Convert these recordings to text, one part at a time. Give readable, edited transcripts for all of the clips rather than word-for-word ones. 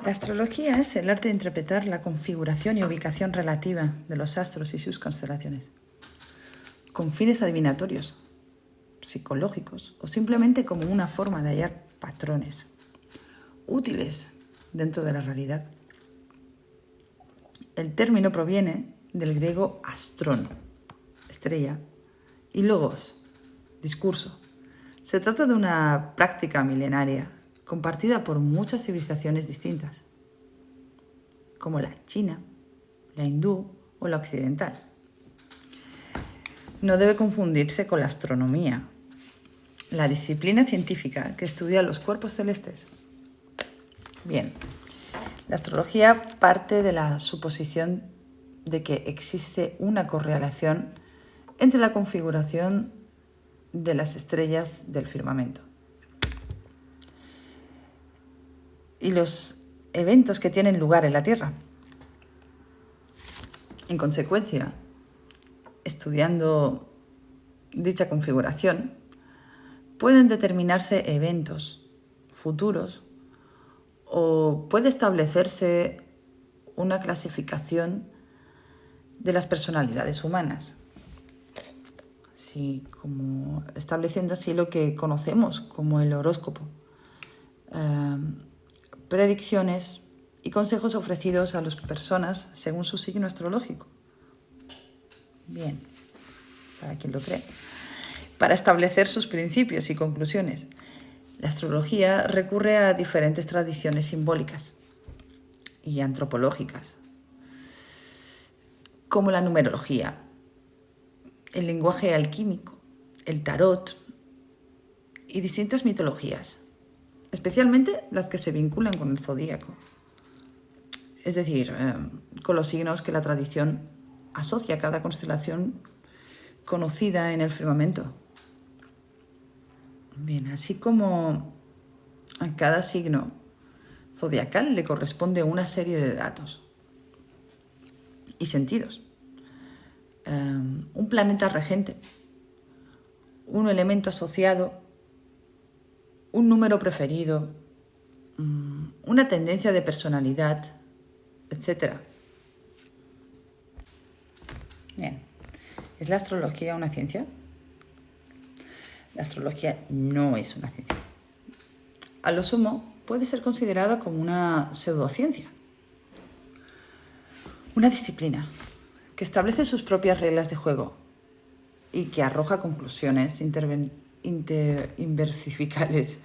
La astrología es el arte de interpretar la configuración y ubicación relativa de los astros y sus constelaciones, con fines adivinatorios, psicológicos o simplemente como una forma de hallar patrones útiles dentro de la realidad. El término proviene del griego astrón, estrella, y logos, discurso. Se trata de una práctica milenaria compartida por muchas civilizaciones distintas, como la china, la hindú o la occidental. No debe confundirse con la astronomía, la disciplina científica que estudia los cuerpos celestes. Bien, la astrología parte de la suposición de que existe una correlación entre la configuración de las estrellas del firmamento y los eventos que tienen lugar en la Tierra. En consecuencia, estudiando dicha configuración, pueden determinarse eventos futuros o puede establecerse una clasificación de las personalidades humanas, así como estableciendo así lo que conocemos como el horóscopo, predicciones y consejos ofrecidos a las personas según su signo astrológico. Bien, para quien lo cree. Para establecer sus principios y conclusiones, la astrología recurre a diferentes tradiciones simbólicas y antropológicas, como la numerología, el lenguaje alquímico, el tarot y distintas mitologías, especialmente las que se vinculan con el zodíaco, es decir, con los signos que la tradición asocia a cada constelación conocida en el firmamento. Bien, así como a cada signo zodiacal le corresponde una serie de datos y sentidos. Un planeta regente, un elemento asociado, un número preferido, una tendencia de personalidad, etc. Bien, ¿es la astrología una ciencia? La astrología no es una ciencia. A lo sumo, puede ser considerada como una pseudociencia, una disciplina que establece sus propias reglas de juego y que arroja conclusiones inversificales,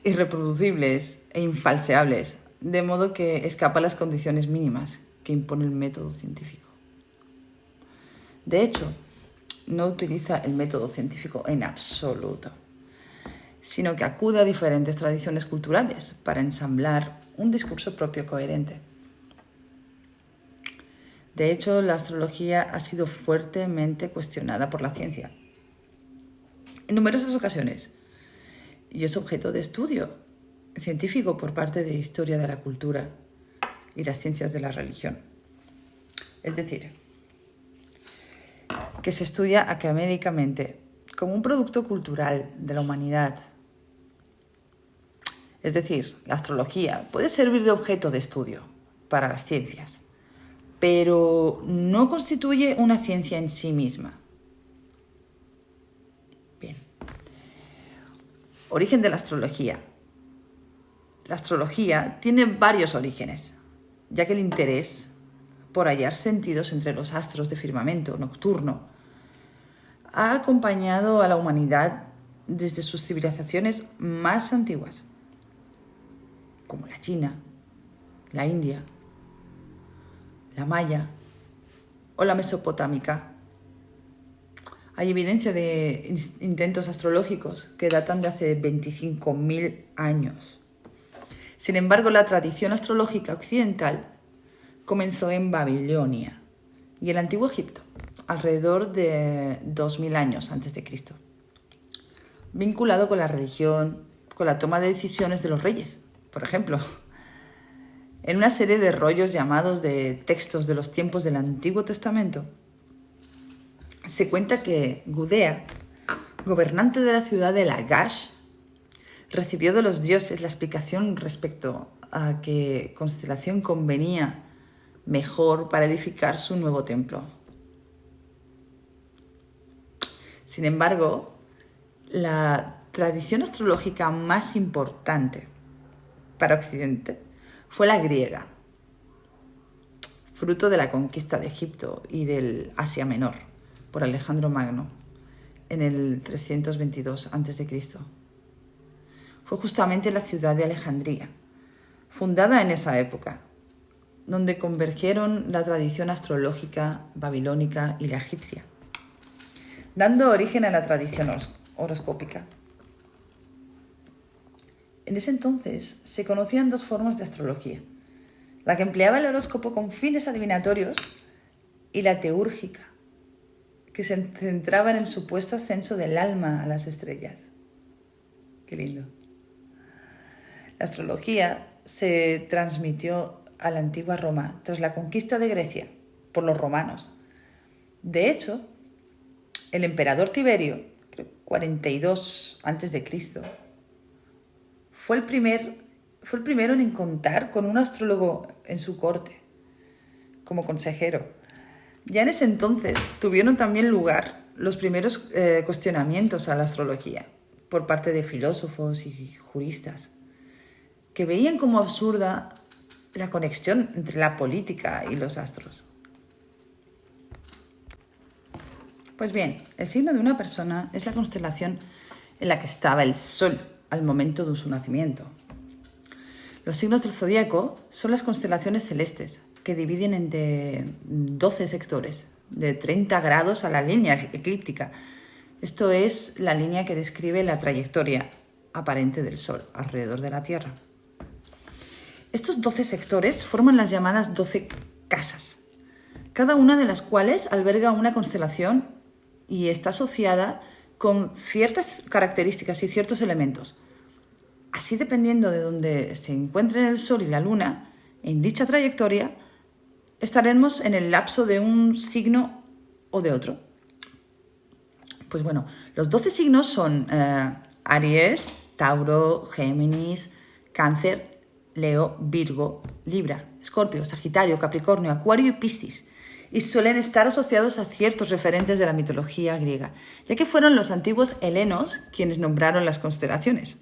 irreproducibles e infalseables, de modo que escapa a las condiciones mínimas que impone el método científico. De hecho, no utiliza el método científico en absoluto, sino que acude a diferentes tradiciones culturales para ensamblar un discurso propio coherente. De hecho, la astrología ha sido fuertemente cuestionada por la ciencia en numerosas ocasiones y es objeto de estudio científico por parte de historia de la cultura y las ciencias de la religión. Es decir, que se estudia académicamente como un producto cultural de la humanidad. Es decir, la astrología puede servir de objeto de estudio para las ciencias, pero no constituye una ciencia en sí misma. Bien. Origen de la astrología. La astrología tiene varios orígenes, ya que el interés por hallar sentidos entre los astros de firmamento nocturno ha acompañado a la humanidad desde sus civilizaciones más antiguas, como la China, la India, la maya o la mesopotámica. Hay evidencia de intentos astrológicos que datan de hace 25.000 años. Sin embargo, la tradición astrológica occidental comenzó en Babilonia y el Antiguo Egipto, alrededor de 2000 años antes de Cristo, vinculado con la religión, con la toma de decisiones de los reyes, por ejemplo. En una serie de rollos llamados de textos de los tiempos del Antiguo Testamento, se cuenta que Gudea, gobernante de la ciudad de Lagash, recibió de los dioses la explicación respecto a qué constelación convenía mejor para edificar su nuevo templo. Sin embargo, la tradición astrológica más importante para Occidente fue la griega, fruto de la conquista de Egipto y del Asia Menor por Alejandro Magno en el 322 a.C. Fue justamente la ciudad de Alejandría, fundada en esa época, donde convergieron la tradición astrológica babilónica y la egipcia, dando origen a la tradición horoscópica. En ese entonces se conocían dos formas de astrología: la que empleaba el horóscopo con fines adivinatorios y la teúrgica, que se centraba en el supuesto ascenso del alma a las estrellas. Qué lindo. La astrología se transmitió a la antigua Roma tras la conquista de Grecia por los romanos. De hecho, el emperador Tiberio, 42 a.C., fue el primero en contar con un astrólogo en su corte como consejero. Ya en ese entonces tuvieron también lugar los primeros cuestionamientos a la astrología por parte de filósofos y juristas, que veían como absurda la conexión entre la política y los astros. Pues bien, el signo de una persona es la constelación en la que estaba el Sol al momento de su nacimiento. Los signos del zodíaco son las constelaciones celestes, que dividen entre 12 sectores, de 30 grados a la línea eclíptica. Esto es la línea que describe la trayectoria aparente del Sol alrededor de la Tierra. Estos 12 sectores forman las llamadas 12 casas, cada una de las cuales alberga una constelación y está asociada con ciertas características y ciertos elementos. Así, dependiendo de dónde se encuentren el Sol y la Luna en dicha trayectoria, estaremos en el lapso de un signo o de otro. Pues bueno, los 12 signos son Aries, Tauro, Géminis, Cáncer, Leo, Virgo, Libra, Escorpio, Sagitario, Capricornio, Acuario y Piscis, y suelen estar asociados a ciertos referentes de la mitología griega, ya que fueron los antiguos helenos quienes nombraron las constelaciones.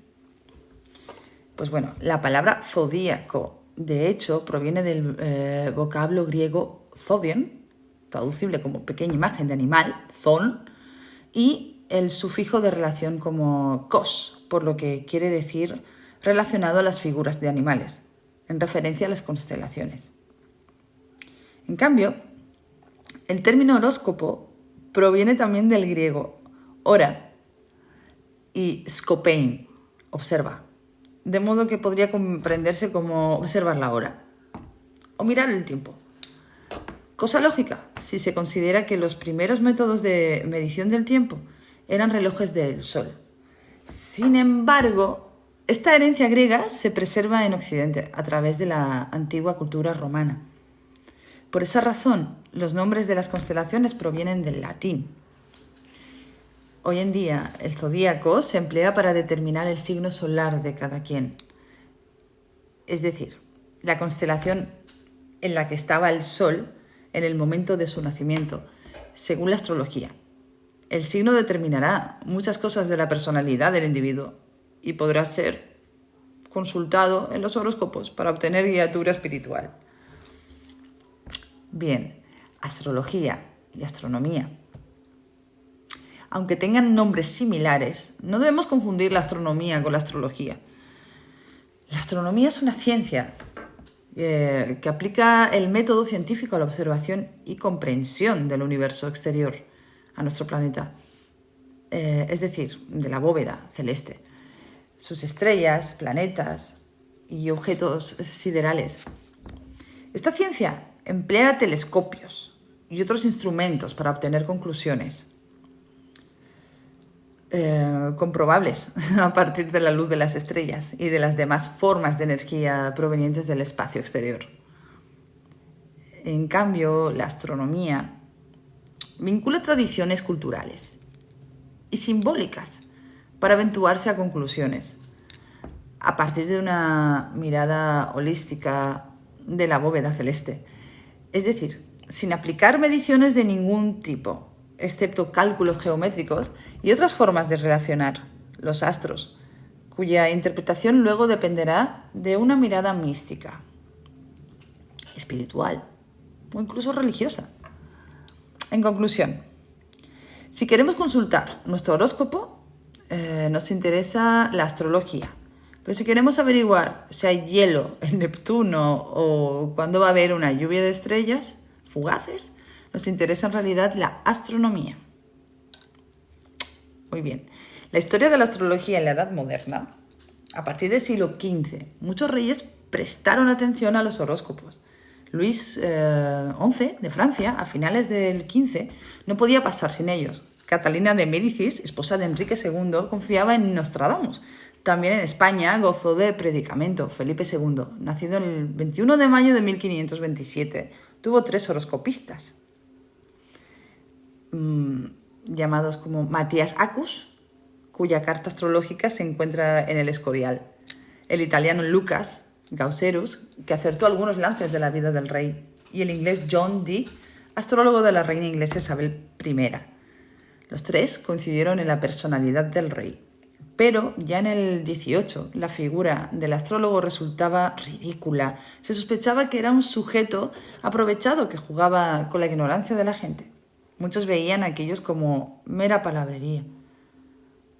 Pues bueno, la palabra zodíaco, de hecho, proviene del vocablo griego zodion, traducible como pequeña imagen de animal, zon, y el sufijo de relación como kos, por lo que quiere decir relacionado a las figuras de animales, en referencia a las constelaciones. En cambio, el término horóscopo proviene también del griego hora y skopein, observa, de modo que podría comprenderse como observar la hora o mirar el tiempo. Cosa lógica si se considera que los primeros métodos de medición del tiempo eran relojes del sol. Sin embargo, esta herencia griega se preserva en Occidente a través de la antigua cultura romana. Por esa razón, los nombres de las constelaciones provienen del latín. Hoy en día, el zodíaco se emplea para determinar el signo solar de cada quien. Es decir, la constelación en la que estaba el Sol en el momento de su nacimiento, según la astrología. El signo determinará muchas cosas de la personalidad del individuo y podrá ser consultado en los horóscopos para obtener guiatura espiritual. Bien, astrología y astronomía. Aunque tengan nombres similares, no debemos confundir la astronomía con la astrología. La astronomía es una ciencia que aplica el método científico a la observación y comprensión del universo exterior a nuestro planeta, es decir, de la bóveda celeste, sus estrellas, planetas y objetos siderales. Esta ciencia emplea telescopios y otros instrumentos para obtener conclusiones comprobables a partir de la luz de las estrellas y de las demás formas de energía provenientes del espacio exterior. En cambio, la astronomía vincula tradiciones culturales y simbólicas para aventurarse a conclusiones. a partir de una mirada holística de la bóveda celeste. Es decir, sin aplicar mediciones de ningún tipo, excepto cálculos geométricos y otras formas de relacionar los astros, cuya interpretación luego dependerá de una mirada mística, espiritual o incluso religiosa. En conclusión, si queremos consultar nuestro horóscopo, nos interesa la astrología. Pero si queremos averiguar si hay hielo en Neptuno o cuándo va a haber una lluvia de estrellas fugaces, nos interesa en realidad la astronomía. Muy bien. La historia de la astrología en la Edad Moderna, a partir del siglo XV, muchos reyes prestaron atención a los horóscopos. Luis XI de Francia, a finales del XV, no podía pasar sin ellos. Catalina de Médicis, esposa de Enrique II, confiaba en Nostradamus. También en España gozó de predicamento. Felipe II, nacido el 21 de mayo de 1527, tuvo 3 horoscopistas, llamados como Matías Acus, cuya carta astrológica se encuentra en el Escorial. El italiano Lucas Gauserus, que acertó algunos lances de la vida del rey. Y el inglés John Dee, astrólogo de la reina inglesa Isabel I. Los 3 coincidieron en la personalidad del rey. Pero ya en el 18 la figura del astrólogo resultaba ridícula. Se sospechaba que era un sujeto aprovechado que jugaba con la ignorancia de la gente. Muchos veían a aquellos como mera palabrería.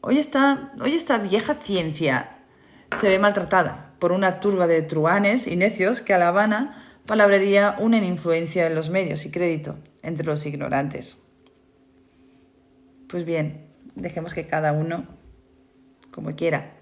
Hoy esta vieja ciencia se ve maltratada por una turba de truhanes y necios que a la vana palabrería unen influencia en los medios y crédito entre los ignorantes. Pues bien, dejemos que cada uno como quiera